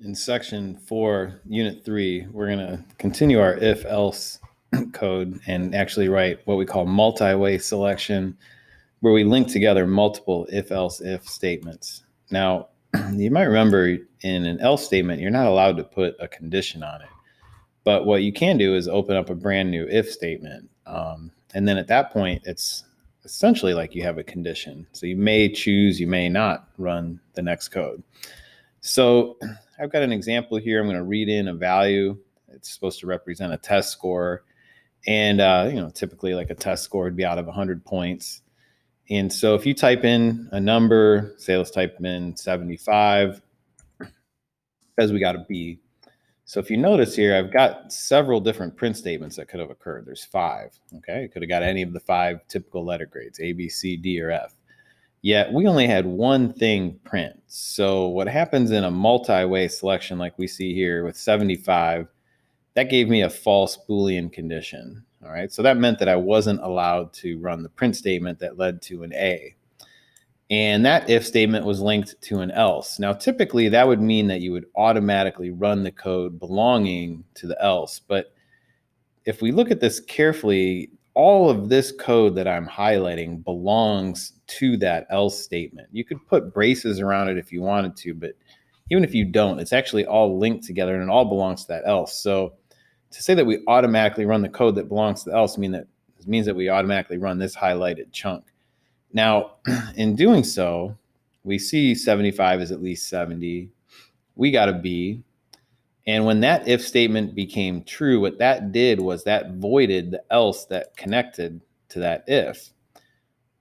In section 4, unit 3, we're going to continue our if-else code and actually write what we call multi-way selection, where we link together multiple if-else-if statements. Now, you might remember in an else statement, you're not allowed to put a condition on it. But what you can do is open up a brand new if statement. And then at that point, it's essentially like you have a condition. So you may choose, you may not run the next code. So I've got an example here. I'm going to read in a value. It's supposed to represent a test score. And, typically like a test score would be out of 100 points. And so if you type in a number, say let's type in 75, because we got a B. So if you notice here, I've got several different print statements that could have occurred. There's 5, okay? It could have got any of the 5 typical letter grades, A, B, C, D, or F. Yet we only had one thing print. So what happens in a multi-way selection like we see here with 75, that gave me a false Boolean condition. All right, so that meant that I wasn't allowed to run the print statement that led to an A. And that if statement was linked to an else. Now, typically that would mean that you would automatically run the code belonging to the else. But if we look at this carefully, all of this code that I'm highlighting belongs to that else statement. You could put braces around it if you wanted to, but even if you don't, it's actually all linked together and it all belongs to that else. So to say that we automatically run the code that belongs to the else means that we automatically run this highlighted chunk. Now, in doing so, we see 75 is at least 70. We got a B. And when that if statement became true, what that did was that voided the else that connected to that if.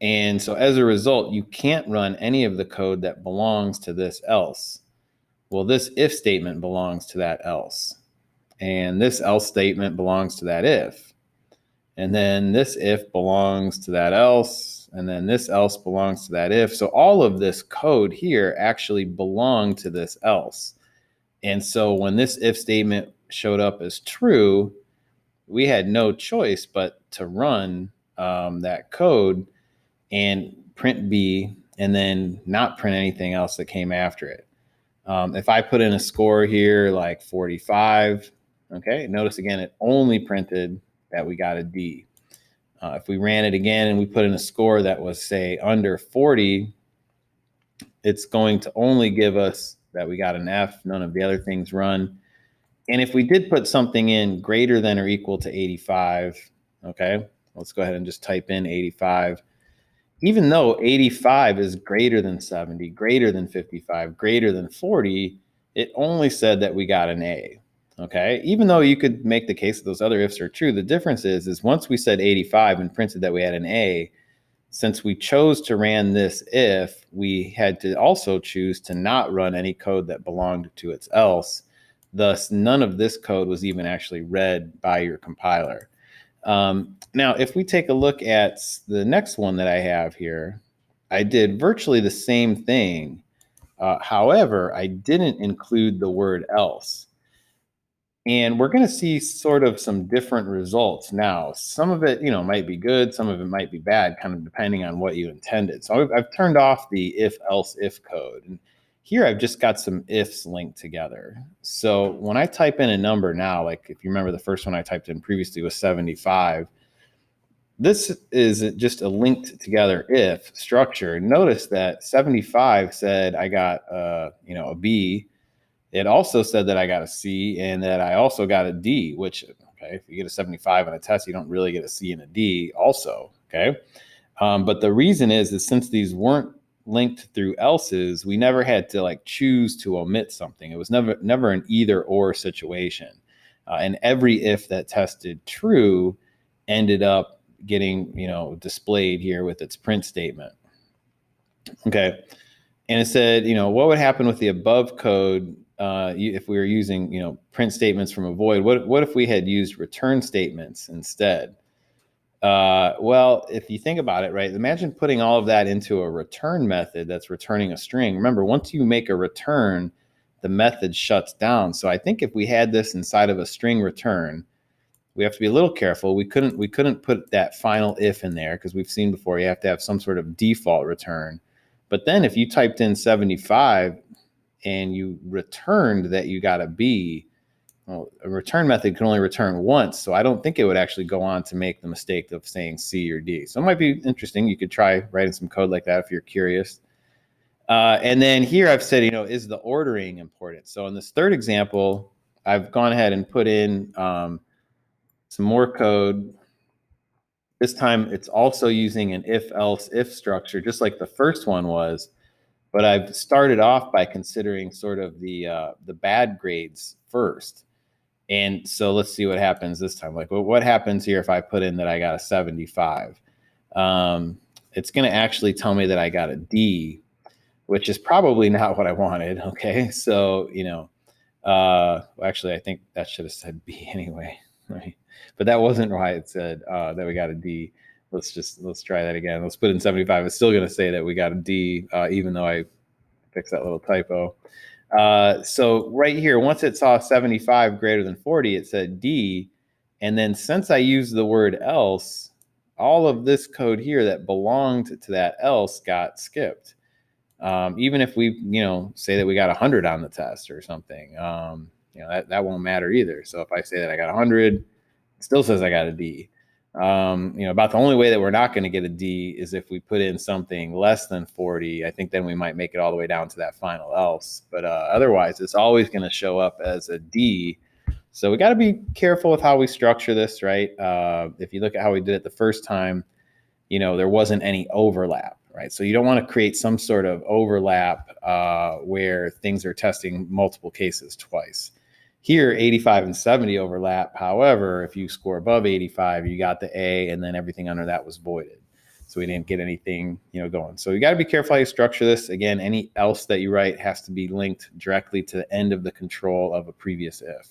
And so as a result, you can't run any of the code that belongs to this else. Well, this if statement belongs to that else. And this else statement belongs to that if. And then this if belongs to that else. And then this else belongs to that if. So all of this code here actually belonged to this else. And so when this if statement showed up as true, we had no choice but to run that code and print B and then not print anything else that came after it. If I put in a score here like 45, okay, notice again, it only printed that we got a D. If we ran it again and we put in a score that was, say, under 40, it's going to only give us that we got an F, none of the other things run. And if we did put something in greater than or equal to 85, okay, let's go ahead and just type in 85. Even though 85 is greater than 70, greater than 55, greater than 40, it only said that we got an A, okay? Even though you could make the case that those other ifs are true, the difference is once we said 85 and printed that we had an A, since we chose to run this if, we had to also choose to not run any code that belonged to its else. Thus, none of this code was even actually read by your compiler. Now, if we take a look at the next one that I have here, I did virtually the same thing. However, I didn't include the word else. And we're going to see sort of some different results now. Some of it, might be good. Some of it might be bad, kind of depending on what you intended. So I've turned off the if, else, if code. And here I've just got some ifs linked together. So when I type in a number now, like if you remember the first one I typed in previously was 75, this is just a linked together if structure. Notice that 75 said I got a B. It also said that I got a C and that I also got a D, which, okay, if you get a 75 on a test, you don't really get a C and a D also, okay? But the reason is since these weren't linked through else's, we never had to choose to omit something. It was never an either or situation. And every if that tested true ended up getting, displayed here with its print statement. Okay. And it said, what would happen with the above code if we were using, print statements from a void? What if we had used return statements instead? Well, if you think about it, right, imagine putting all of that into a return method that's returning a string. Remember, once you make a return, the method shuts down. So I think if we had this inside of a string return, we have to be a little careful. We couldn't put that final if in there because we've seen before you have to have some sort of default return. But then if you typed in 75 and you returned that you got a B, well, a return method can only return once. So I don't think it would actually go on to make the mistake of saying C or D. So it might be interesting. You could try writing some code like that if you're curious. And then here I've said, is the ordering important? So in this third example, I've gone ahead and put in some more code. This time it's also using an if structure, just like the first one was. But I've started off by considering sort of the bad grades first. And so let's see what happens this time. Like, well, what happens here if I put in that I got a 75? It's going to actually tell me that I got a D, which is probably not what I wanted. Okay. So, actually, I think that should have said B anyway. Right. But that wasn't why it said that we got a D. Let's try that again. Let's put in 75. It's still going to say that we got a D, even though I fixed that little typo. So right here, once it saw 75 greater than 40, it said D. And then since I used the word else, all of this code here that belonged to that else got skipped. Even if we, say that we got 100 on the test or something, that won't matter either. So if I say that I got 100, it still says I got a D. About the only way that we're not going to get a D is if we put in something less than 40. I think then we might make it all the way down to that final else. But otherwise, it's always going to show up as a D. So we got to be careful with how we structure this, right? If you look at how we did it the first time, there wasn't any overlap, right? So you don't want to create some sort of overlap where things are testing multiple cases twice. Here, 85 and 70 overlap. However, if you score above 85, you got the A, and then everything under that was voided. So we didn't get anything, going. So you got to be careful how you structure this. Again, any else that you write has to be linked directly to the end of the control of a previous if.